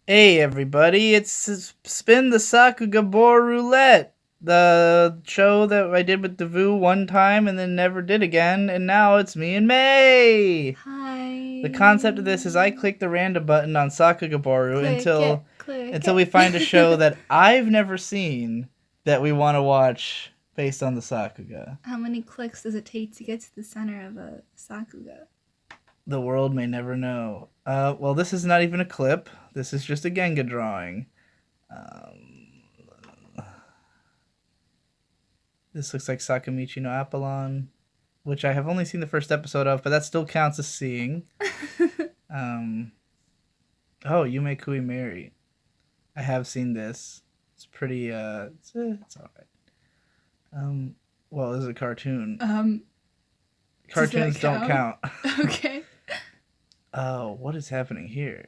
Hey everybody, it's Spin the Sakugabooroulette, the show that I did with Devu one time and then never did again, and now it's me and May! Hi. The concept of this is I click the random button on Sakugaboru until we find a show that I've never seen that we want to watch based on the Sakuga. How many clicks does it take to get to the center of a Sakuga? The world may never know. Well, this is not even a clip. This is just a Genga drawing. This looks like Sakamichi no Apollon, which I have only seen the first episode of, but that still counts as seeing. Oh, Yume Kui Mary. I have seen this. It's pretty. It's all right. Well, this is a cartoon. Cartoons don't count. Okay. Oh, what is happening here?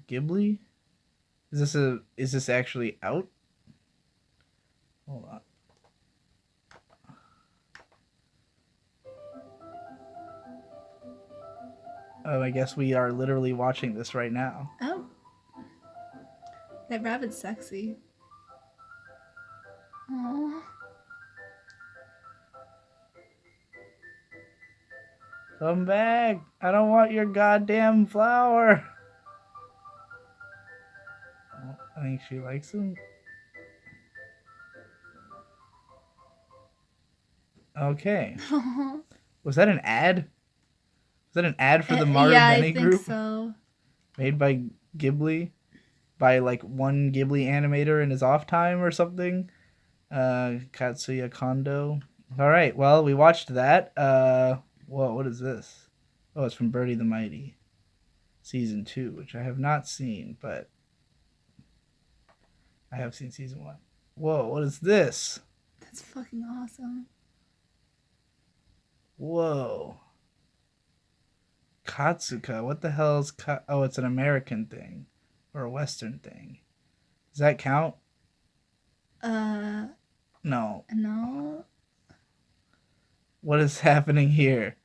Ghibli? Is this actually out? Hold on. Oh, I guess we are literally watching this right now. Oh. That rabbit's sexy. Aww. Come back! I don't want your goddamn flower! Oh, I think she likes him. Okay. Was that an ad? Was that an ad for the Maru Bene group? Yeah, I think so. Made by Ghibli? By like one Ghibli animator in his off time or something? Katsuya Kondo. Alright, well, we watched that. Whoa, what is this? Oh, it's from Birdie the Mighty. Season 2, which I have not seen, but I have seen Season 1. Whoa, what is this? That's fucking awesome. Whoa. Katsuka, what the hell is oh, it's an American thing. Or a Western thing. Does that count? No. No. What is happening here?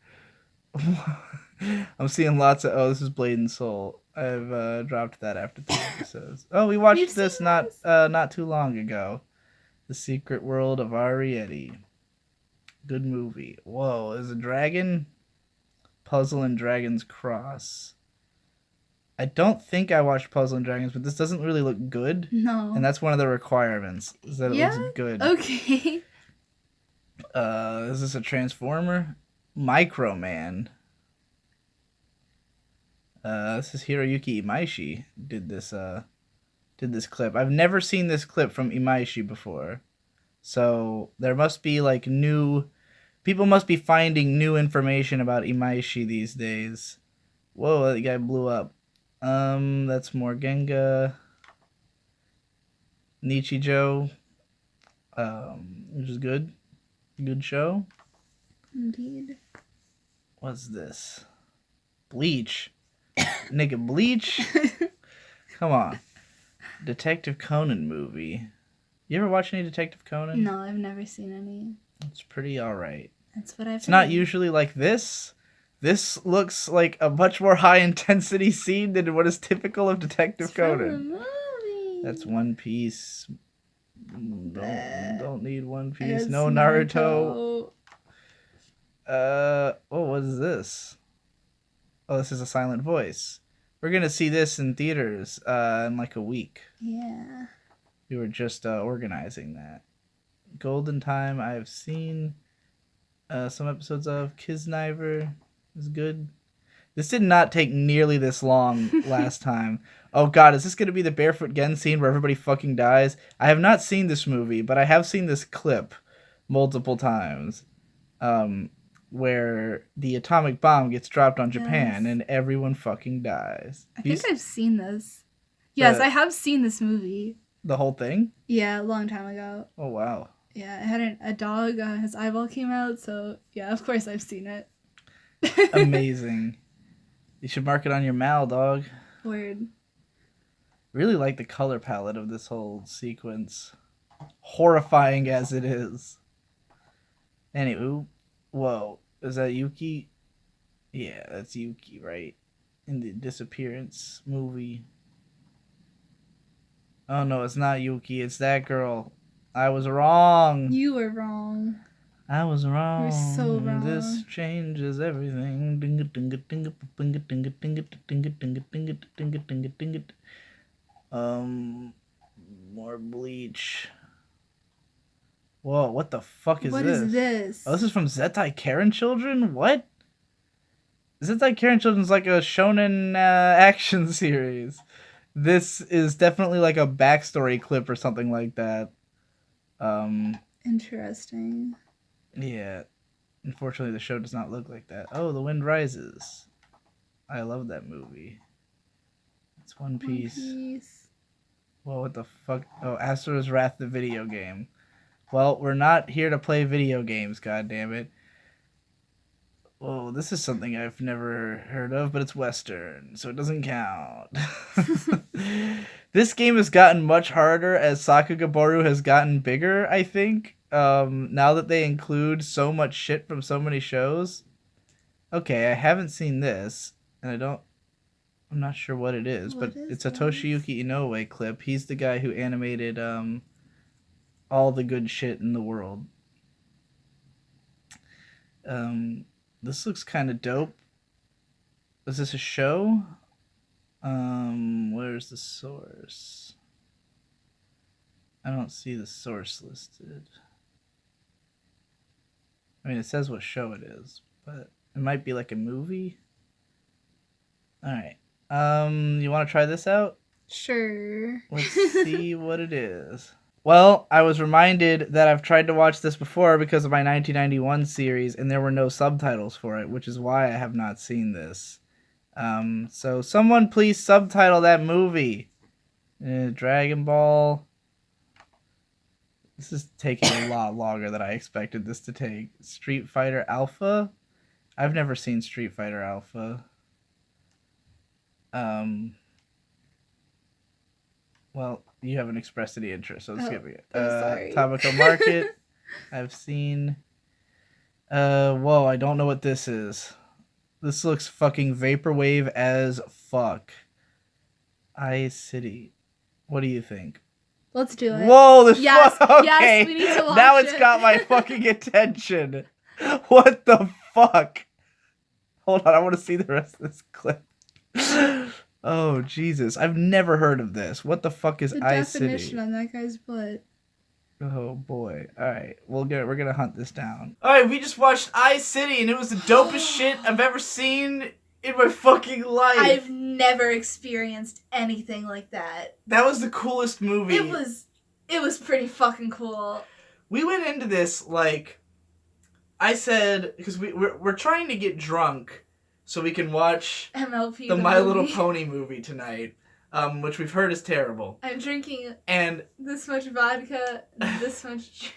I'm seeing lots of. Oh, this is Blade and Soul. I've dropped that after 3 episodes. Oh, we watched this not too long ago. The Secret World of Ariete. Good movie. Whoa, is a dragon? Puzzle and Dragon's Cross. I don't think I watched Puzzle and Dragons, but this doesn't really look good. No. And that's one of the requirements, is that it looks good. Okay. Is this a Transformer? Microman. This is Hiroyuki Imaishi did this clip. I've never seen this clip from Imaishi before. So there must be like people must be finding new information about Imaishi these days. Whoa, that guy blew up. That's more Genga. Nichijou. Which is good. Good show. Indeed. What's this? Bleach. Nigga, Bleach? Come on. Detective Conan movie. You ever watch any Detective Conan? No, I've never seen any. It's pretty alright. That's what I've It's not usually like this. This looks like a much more high intensity scene than what is typical of Detective Conan. That's One Piece. Don't need One Piece. No Naruto. What is this? Oh, this is a silent voice. We're gonna see this in theaters in like a week. Yeah. We were just organizing that. Golden Time I have seen some episodes of. Kisniver is good. This did not take nearly this long last time. Oh god, is this going to be the Barefoot Gen scene where everybody fucking dies? I have not seen this movie, but I have seen this clip multiple times. Where the atomic bomb gets dropped on Japan and everyone fucking dies. I think I've seen this. Yes, I have seen this movie. The whole thing? Yeah, a long time ago. Oh, wow. Yeah, it had a dog, his eyeball came out, so yeah, of course I've seen it. Amazing. You should mark it on your mal, dog. Word. Really like the color palette of this whole sequence. Horrifying as it is. Anywho, whoa. Is that Yuki? Yeah, that's Yuki, right? In the Disappearance movie. Oh no, it's not Yuki. It's that girl. I was wrong. You were wrong. I was wrong. You're so wrong. This changes everything. Dinga dinga dinga dinga dinga dinga dinga dinga dinga dinga dinga dinga. More Bleach. Whoa, what the fuck is What this? is this? Oh, this is from Zettai Karen Children? What? Zettai Karen Children's like a shonen action series. This is definitely like a backstory clip or something like that. Interesting. Yeah. Unfortunately, the show does not look like that. Oh, The Wind Rises. I love that movie. It's One Piece. Whoa, what the fuck? Oh, Asura's Wrath, the video game. Well, we're not here to play video games, goddammit. Oh, this is something I've never heard of, but it's Western, so it doesn't count. This game has gotten much harder as Sakugabooroulette has gotten bigger, I think. Now that they include so much shit from so many shows. Okay, I haven't seen this, and I'm not sure what it is, but it's a Toshiyuki Inoue clip. He's the guy who animated all the good shit in the world. This looks kind of dope. Is this a show? Where's the source? I don't see the source listed. I mean, it says what show it is, but it might be like a movie. Alright. You want to try this out? Sure. Let's see what it is. Well, I was reminded that I've tried to watch this before because of my 1991 series, and there were no subtitles for it, which is why I have not seen this. So someone please subtitle that movie. Dragon Ball. This is taking a lot longer than I expected this to take. Street Fighter Alpha? I've never seen Street Fighter Alpha. Well, you haven't expressed any interest, so let's skip it. Sorry. Tamako Market. I've seen. Whoa, I don't know what this is. This looks fucking vaporwave as fuck. City. What do you think? Let's do it. Whoa, this yes, okay. yes, we need to watch now it's it. got my fucking attention. What the fuck? Hold on, I want to see the rest of this clip. Oh, Jesus. I've never heard of this. What the fuck is The City? definition on that guy's butt. Oh, boy. Alright, we're gonna hunt this down. Alright, we just watched City, and it was the dopest shit I've ever seen in my fucking life. I've never experienced anything like that. That was the coolest movie. It was pretty fucking cool. We went into this, like, I said, because we're trying to get drunk so we can watch MLP, the My Little Pony movie tonight, which we've heard is terrible. I'm drinking and this much vodka, this much.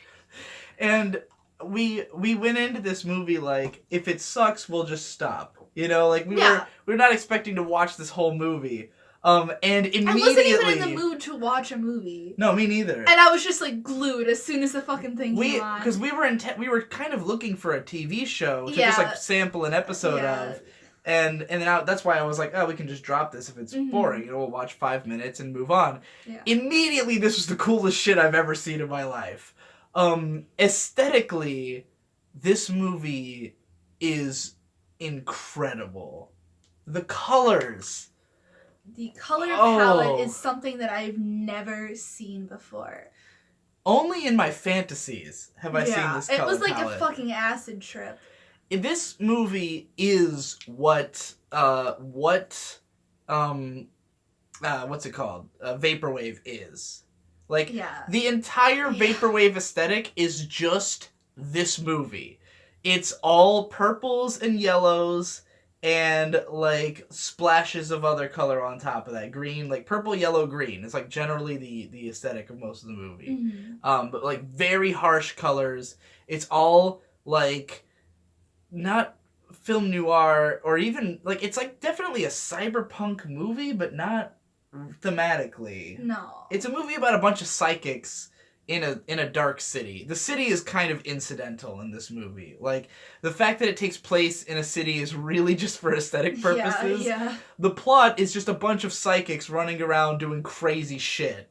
And we went into this movie like, if it sucks, we'll just stop. You know, like we're not expecting to watch this whole movie. And immediately I wasn't even in the mood to watch a movie. No, me neither. And I was just like glued as soon as the fucking thing came on. Because we were kind of looking for a TV show to just like sample an episode of. And then that's why I was like, oh, we can just drop this if it's boring. You know, we'll watch 5 minutes and move on. Yeah. Immediately, this was the coolest shit I've ever seen in my life. Aesthetically, this movie is incredible. The colors. The color palette is something that I've never seen before. Only in my fantasies have I seen this color palette. It was like a fucking acid trip. This movie is what's it called? Vaporwave is. Like, the entire Vaporwave aesthetic is just this movie. It's all purples and yellows and, like, splashes of other color on top of that. Green, like, purple, yellow, green. It's, like, generally the aesthetic of most of the movie. But, like, very harsh colors. It's all, like, not film noir or even, like, it's, like, definitely a cyberpunk movie, but not thematically. No. It's a movie about a bunch of psychics in a dark city. The city is kind of incidental in this movie. Like, the fact that it takes place in a city is really just for aesthetic purposes. Yeah. The plot is just a bunch of psychics running around doing crazy shit.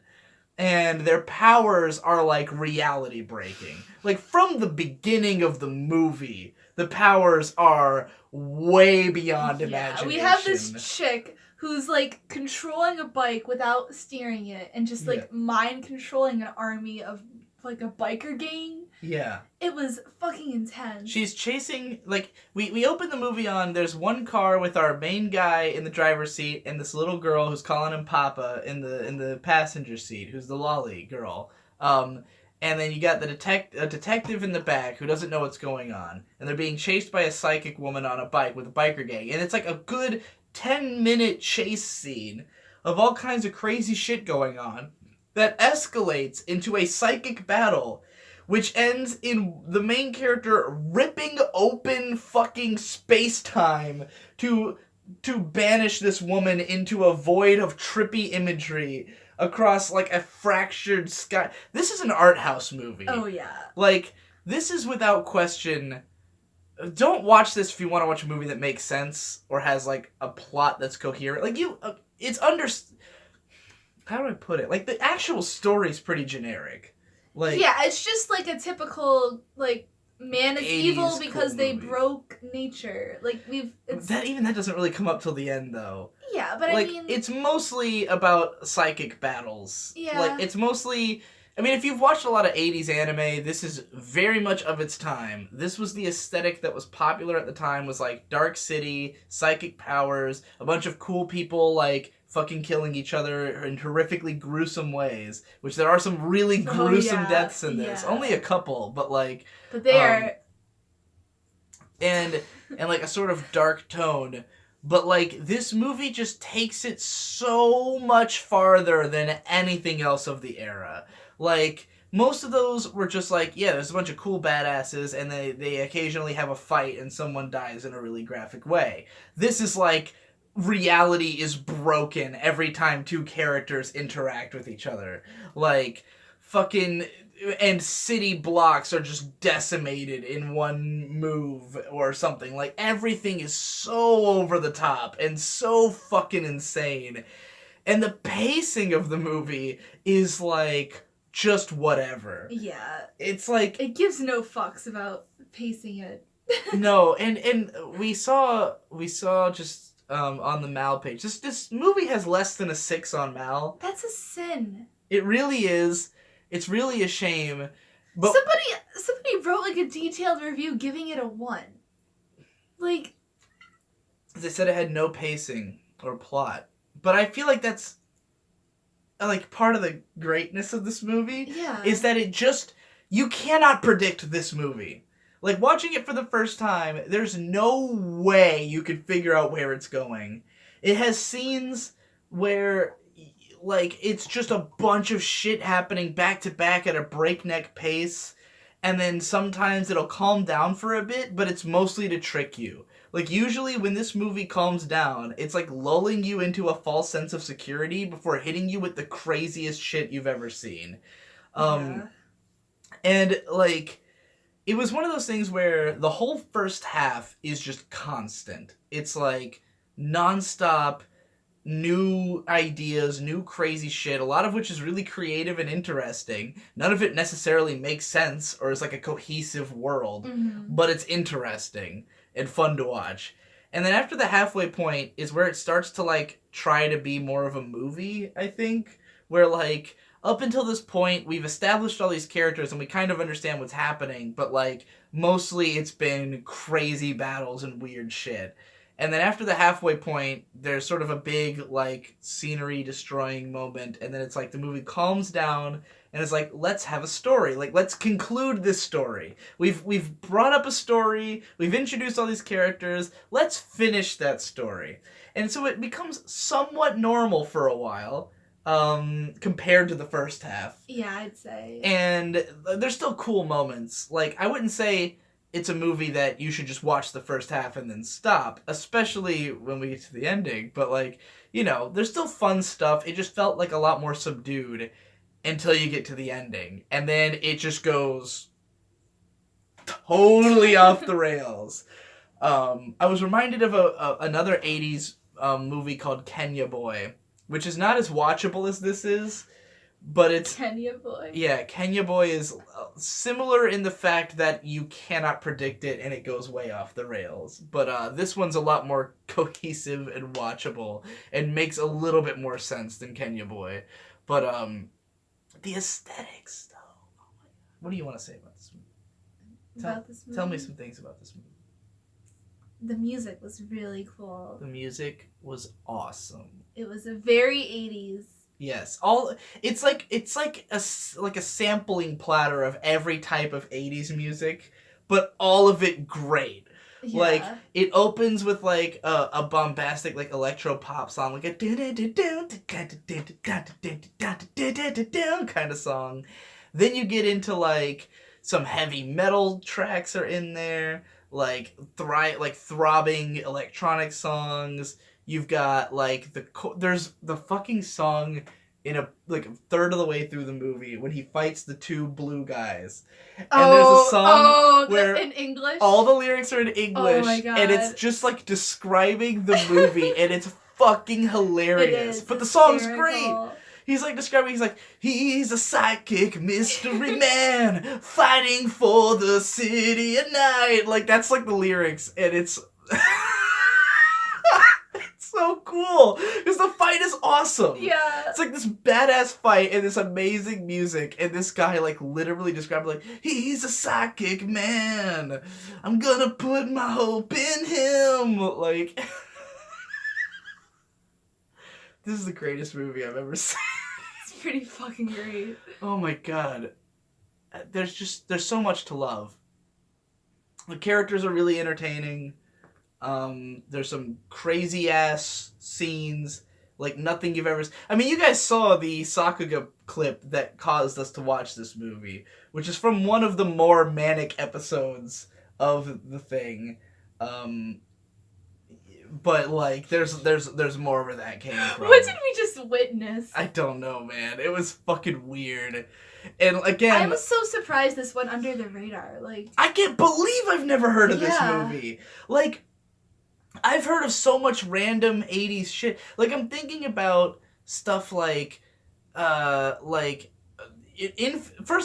and their powers are like reality breaking. Like from the beginning of the movie, the powers are way beyond imagination. We have this chick who's like controlling a bike without steering it and just like mind controlling an army of like a biker gang. Yeah. It was fucking intense. She's chasing, like, we open the movie on, there's one car with our main guy in the driver's seat and this little girl who's calling him Papa in the passenger seat, who's the lolly girl. And then you got a detective in the back who doesn't know what's going on. And they're being chased by a psychic woman on a bike with a biker gang. And it's like a good 10-minute chase scene of all kinds of crazy shit going on that escalates into a psychic battle, which ends in the main character ripping open fucking space-time to banish this woman into a void of trippy imagery across, like, a fractured sky. This is an art house movie. Oh, yeah. Like, this is without question... Don't watch this if you want to watch a movie that makes sense or has, like, a plot that's coherent. Like, it's how do I put it? Like, the actual story's pretty generic. Like, yeah, it's just like a typical, like, man is evil because cool they movie. Broke nature. Like, that doesn't really come up till the end, though. Yeah, but like, I mean... it's mostly about psychic battles. Yeah. Like, it's mostly... I mean, if you've watched a lot of 80s anime, this is very much of its time. This was the aesthetic that was popular at the time, was, like, Dark City, psychic powers, a bunch of cool people, like... fucking killing each other in horrifically gruesome ways, which there are some really gruesome deaths in this. Yeah. Only a couple, but like... But they are... And like a sort of dark tone. But like, this movie just takes it so much farther than anything else of the era. Like, most of those were just like, yeah, there's a bunch of cool badasses, and they occasionally have a fight and someone dies in a really graphic way. This is like... reality is broken every time two characters interact with each other. Like, fucking... and city blocks are just decimated in one move or something. Like, everything is so over the top and so fucking insane. And the pacing of the movie is, like, just whatever. Yeah. It's like... it gives no fucks about pacing it. No, and we saw just... on the Mal page. This movie has less than a 6 on Mal. That's a sin. It really is. It's really a shame. But somebody wrote like a detailed review giving it a 1. Like, they said it had no pacing or plot. But I feel like that's like part of the greatness of this movie. Yeah. Is that it just... you cannot predict this movie. Like, watching it for the first time, there's no way you could figure out where it's going. It has scenes where, like, it's just a bunch of shit happening back to back at a breakneck pace, and then sometimes it'll calm down for a bit, but it's mostly to trick you. Like, usually when this movie calms down, it's like lulling you into a false sense of security before hitting you with the craziest shit you've ever seen. And, like... it was one of those things where the whole first half is just constant. It's like nonstop new ideas, new crazy shit, a lot of which is really creative and interesting. None of it necessarily makes sense or is like a cohesive world, but it's interesting and fun to watch. And then after the halfway point is where it starts to like try to be more of a movie, I think, where like... up until this point, we've established all these characters and we kind of understand what's happening, but, like, mostly it's been crazy battles and weird shit. And then after the halfway point, there's sort of a big, like, scenery-destroying moment, and then it's like the movie calms down, and it's like, let's have a story. Like, let's conclude this story. We've brought up a story, we've introduced all these characters, let's finish that story. And so it becomes somewhat normal for a while, compared to the first half. Yeah, I'd say. And there's still cool moments. Like, I wouldn't say it's a movie that you should just watch the first half and then stop, especially when we get to the ending. But, like, you know, there's still fun stuff. It just felt like a lot more subdued until you get to the ending. And then it just goes totally off the rails. I was reminded of another 80s movie called Kenya Boy, which is not as watchable as this is, But it's Kenya Boy. Yeah, Kenya Boy is similar in the fact that you cannot predict it and it goes way off the rails. But this one's a lot more cohesive and watchable and makes a little bit more sense than Kenya Boy. But the aesthetics, though. Oh my God. What do you want to say about this movie? Tell me some things about this movie. The music was really cool. The music was awesome. It was a very 80s. Yes, it's like a sampling platter of every type of 80s music, but all of it great. Yeah. Like it opens with like a bombastic like electro pop song, like a kind of song. Then you get into like some heavy metal tracks are in there, like throbbing electronic songs. You've got like there's the fucking song in a third of the way through the movie when he fights the two blue guys, and there's a song where in English, all the lyrics are in English, oh my God. And it's just like describing the movie, and it's fucking hilarious. But the song's great. He's like describing. He's like, he's a psychic mystery man fighting for the city at night. Like that's like the lyrics, and it's. So cool because the fight is awesome. Yeah, it's like this badass fight and this amazing music, and this guy like literally described like he's a psychic man. I'm gonna put my hope in him. Like this is the greatest movie I've ever seen. It's pretty fucking great. Oh my God, there's so much to love. The characters are really entertaining. There's some crazy ass scenes, like nothing you've ever. I mean, you guys saw the Sakuga clip that caused us to watch this movie, which is from one of the more manic episodes of the thing. But like, there's more where that came from. What did we just witness? I don't know, man. It was fucking weird. And again, I was so surprised this went under the radar. Like, I can't believe I've never heard of this movie. Like. I've heard of so much random 80s shit. Like, I'm thinking about stuff like first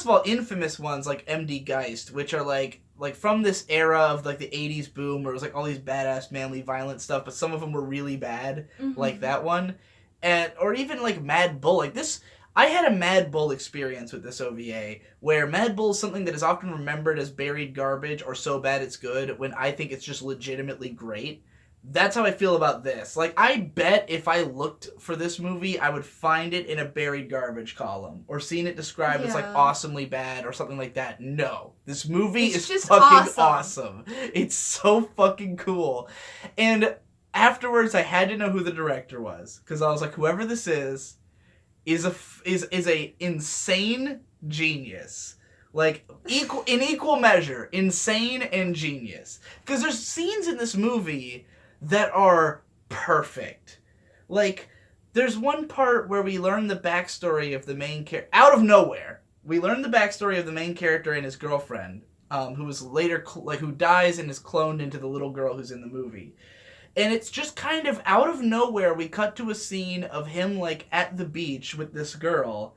of all, infamous ones like MD Geist, which are like from this era of like the 80s boom where it was like all these badass, manly, violent stuff, but some of them were really bad, like that one. Or even like Mad Bull. Like this, I had a Mad Bull experience with this OVA, where Mad Bull is something that is often remembered as buried garbage or so bad it's good, when I think it's just legitimately great. That's how I feel about this. Like, I bet if I looked for this movie, I would find it in a buried garbage column. Or seen it described as, like, awesomely bad or something like that. No. This movie is just fucking awesome. It's so fucking cool. And afterwards, I had to know who the director was. Because I was like, whoever this is a insane genius. Like, in equal measure, insane and genius. Because there's scenes in this movie that are perfect. Like, there's one part where we learn the backstory of the main character. Out of nowhere, we learn the backstory of the main character and his girlfriend, who was later, who dies and is cloned into the little girl who's in the movie. And it's just kind of out of nowhere, we cut to a scene of him, like, at the beach with this girl.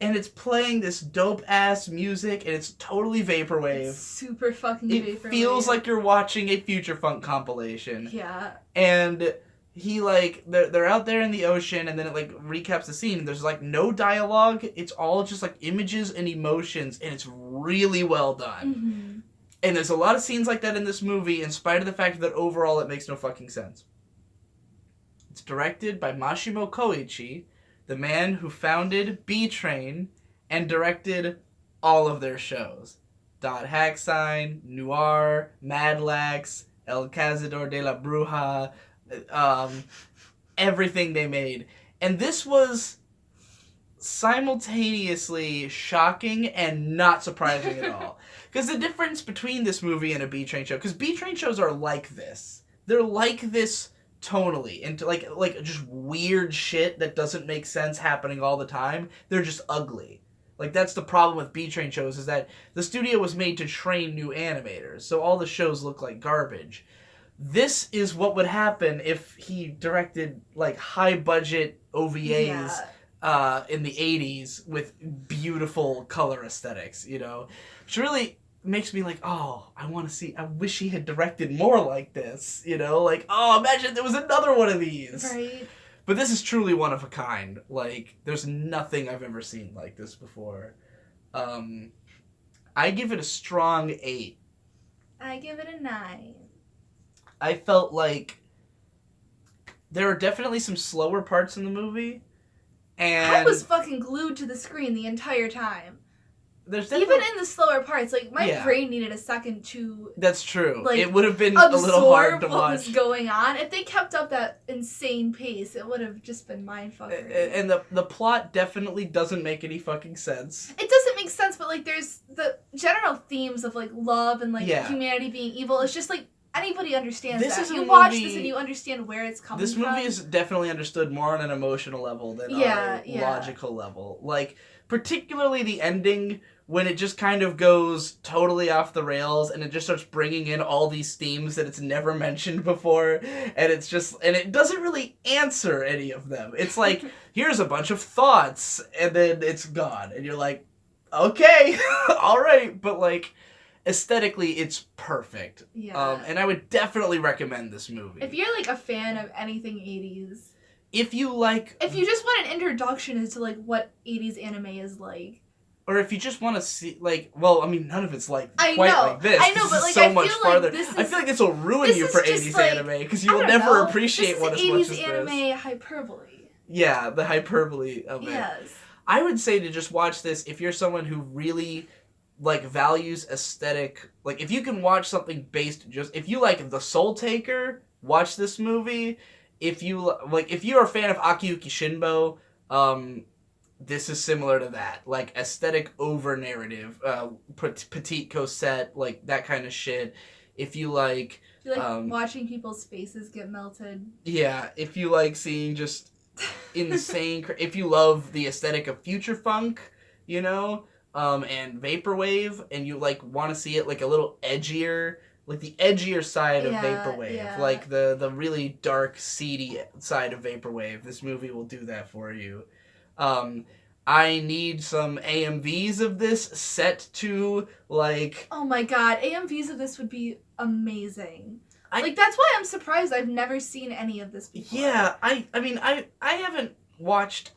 And it's playing this dope-ass music, and it's totally vaporwave. It's super fucking vaporwave. It feels like you're watching a Future Funk compilation. Yeah. And he, like, they're out there in the ocean, and then it, like, recaps the scene. There's, like, no dialogue. It's all just, like, images and emotions, and it's really well done. Mm-hmm. And there's a lot of scenes like that in this movie, in spite of the fact that overall it makes no fucking sense. It's directed by Mashimo Koichi, the man who founded B-Train and directed all of their shows. Dot Hack Sign, Noir, Mad Lax, El Cazador de la Bruja, everything they made. And this was simultaneously shocking and not surprising at all. Because the difference between this movie and a B-Train show, because B-Train shows are like this. They're like this tonally, into like just weird shit that doesn't make sense happening all the time. They're just ugly. Like, that's the problem with B-Train shows, is that the studio was made to train new animators, so all the shows look like garbage. This is what would happen if he directed, like, high-budget OVAs in the 80s with beautiful color aesthetics, you know? Which really makes me like, oh, I wish he had directed more like this, you know? Like, oh, imagine there was another one of these. Right. But this is truly one of a kind. Like, there's nothing I've ever seen like this before. I give it a strong 8. I give it a 9. I felt like there are definitely some slower parts in the movie. And I was fucking glued to the screen the entire time. There's even in the slower parts, like my brain needed a second to. That's true. Like, it would have been a little hard to watch. What was going on? If they kept up that insane pace, it would have just been mindfuckery. And the plot definitely doesn't make any fucking sense. It doesn't make sense, but like there's the general themes of like love and like humanity being evil. It's just like anybody understands that. You watch this and you understand where it's coming from. This movie is definitely understood more on an emotional level than on a logical level. Like, particularly the ending, when it just kind of goes totally off the rails and it just starts bringing in all these themes that it's never mentioned before, and it's just, and it doesn't really answer any of them. It's like, here's a bunch of thoughts, and then it's gone, and you're like, okay, all right, but like, aesthetically, it's perfect. Yeah. And I would definitely recommend this movie. If you're like a fan of anything 80s. If you just want an introduction into like what 80s anime is like. Or if you just want to see, like, well, I mean, none of it's like like this. I know, but like, so much farther. I feel like this will ruin you for 80s like, anime because you will never appreciate what as much as this. 80s anime hyperbole. Yeah, the hyperbole of it. Yes. I would say to just watch this if you're someone who really like values aesthetic. Like, if you can watch something based if you like The Soul Taker, watch this movie. If you're a fan of Akiyuki Shinbo, this is similar to that. Like, aesthetic over narrative, petite Cosette, like that kind of shit. If you like... You like watching people's faces get melted. Yeah, if you like seeing just insane... if you love the aesthetic of future funk, you know, and vaporwave, and you like want to see it like a little edgier... Like, the edgier side of vaporwave. Like, the really dark, seedy side of vaporwave. This movie will do that for you. I need some AMVs of this set to, like... Oh my god, AMVs of this would be amazing. That's why I'm surprised I've never seen any of this before. Yeah, I mean, I haven't watched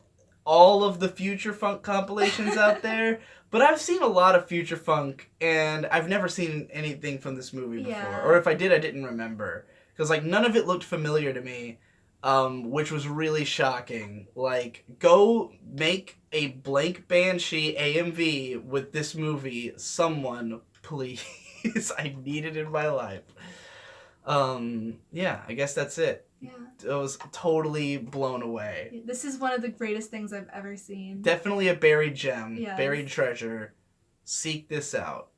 all of the Future Funk compilations out there, but I've seen a lot of Future Funk, and I've never seen anything from this movie before. Yeah. Or if I did, I didn't remember. Because, like, none of it looked familiar to me, which was really shocking. Like, go make a Blank Banshee AMV with this movie. Someone, please. I need it in my life. Yeah, I guess that's it. Yeah. I was totally blown away. This is one of the greatest things I've ever seen. Definitely a buried gem, Yes. buried treasure. Seek this out.